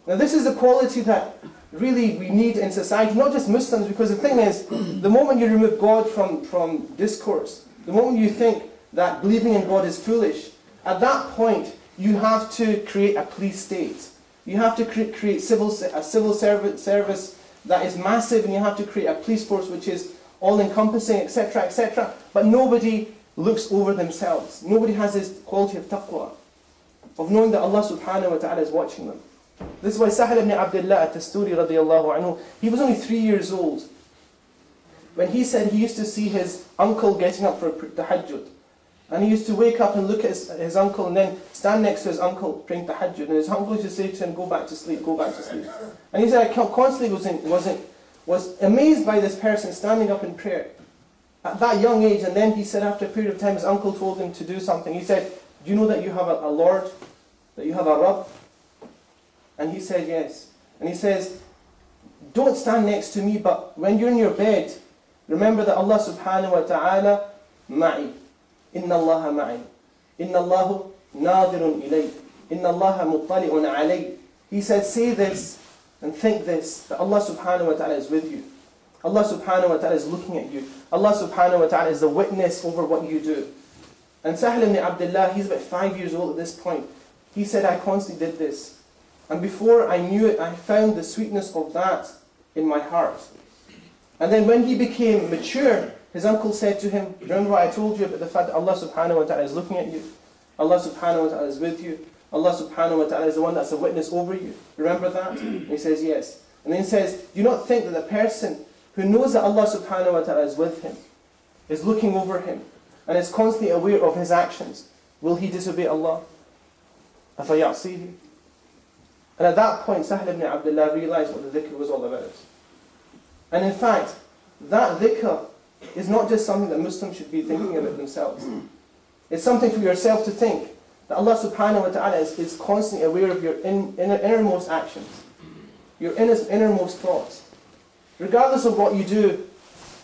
Now this is a quality that really we need in society, not just Muslims, because the thing is, the moment you remove God from discourse, the moment you think that believing in God is foolish, at that point you have to create a police state. You have to create a civil service that is massive, and you have to create a police force which is all-encompassing, etc., etc. But nobody looks over themselves. Nobody has this quality of taqwa, of knowing that Allah subhanahu wa ta'ala is watching them. This is why Sahl ibn Abdullah al-Tustari radiallahu anhu, he was only 3 years old when he said he used to see his uncle getting up for tahajjud. And he used to wake up and look at his uncle and then stand next to his uncle praying tahajjud. And his uncle used to say to him, go back to sleep, go back to sleep. And he said, I constantly was amazed by this person standing up in prayer at that young age. And then he said after a period of time, his uncle told him to do something. He said, do you know that you have a Lord, that you have a Rabb? And he said, yes. And he says, don't stand next to me, but when you're in your bed, remember that Allah subhanahu wa ta'ala ma'i. Inna Allaha ma'i. Inna Allahu nadirun ilay. Inna Allaha muttali'un alay. He said, say this and think this, that Allah subhanahu wa ta'ala is with you. Allah subhanahu wa ta'ala is looking at you. Allah subhanahu wa ta'ala is the witness over what you do. And Sahl ibn Abdullah, he's about 5 years old at this point. He said, I constantly did this. And before I knew it, I found the sweetness of that in my heart. And then when he became mature, his uncle said to him, remember what I told you about the fact that Allah subhanahu wa ta'ala is looking at you? Allah subhanahu wa ta'ala is with you. Allah subhanahu wa ta'ala is the one that's a witness over you. Remember that? And he says, yes. And then he says, do you not think that the person who knows that Allah subhanahu wa ta'ala is with him, is looking over him, and is constantly aware of his actions, will he disobey Allah? أَفَيَعْصِيهِ? And at that point, Sahl ibn Abdullah realized what the dhikr was all about. And in fact, that dhikr is not just something that Muslims should be thinking about themselves. It's something for yourself to think, that Allah subhanahu wa ta'ala is constantly aware of your innermost actions, your innermost thoughts. Regardless of what you do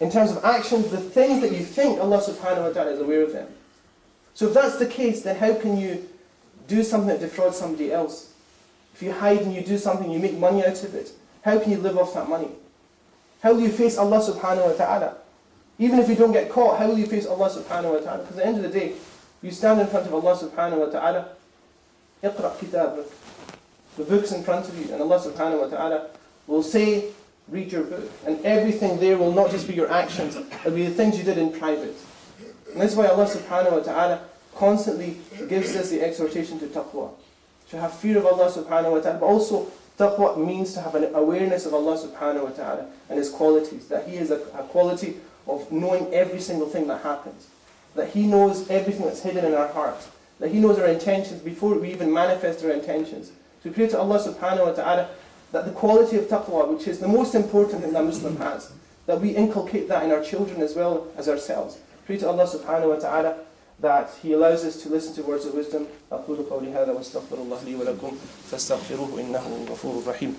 in terms of actions, the things that you think, Allah subhanahu wa ta'ala is aware of them. So if that's the case, then how can you do something that defrauds somebody else? If you hide and you do something, you make money out of it, how can you live off that money? How will you face Allah subhanahu wa ta'ala? Even if you don't get caught, how will you face Allah subhanahu wa ta'ala? Because at the end of the day, you stand in front of Allah subhanahu wa ta'ala, اقرأ كتابك. The book's in front of you, and Allah subhanahu wa ta'ala will say, read your book. And everything there will not just be your actions, it will be the things you did in private. And that's why Allah subhanahu wa ta'ala constantly gives us the exhortation to taqwa. To have fear of Allah subhanahu wa ta'ala, but also taqwa means to have an awareness of Allah subhanahu wa ta'ala and His qualities. That He is a quality of knowing every single thing that happens. That He knows everything that's hidden in our hearts. That He knows our intentions before we even manifest our intentions. So we pray to Allah subhanahu wa ta'ala that the quality of taqwa, which is the most important thing that Muslim has, that we inculcate that in our children as well as ourselves. Pray to Allah subhanahu wa ta'ala that He allows us to listen to words of wisdom. أقول قولي هذا واستغفر الله لي ولكم فاستغفروه إنه غفور رحيم.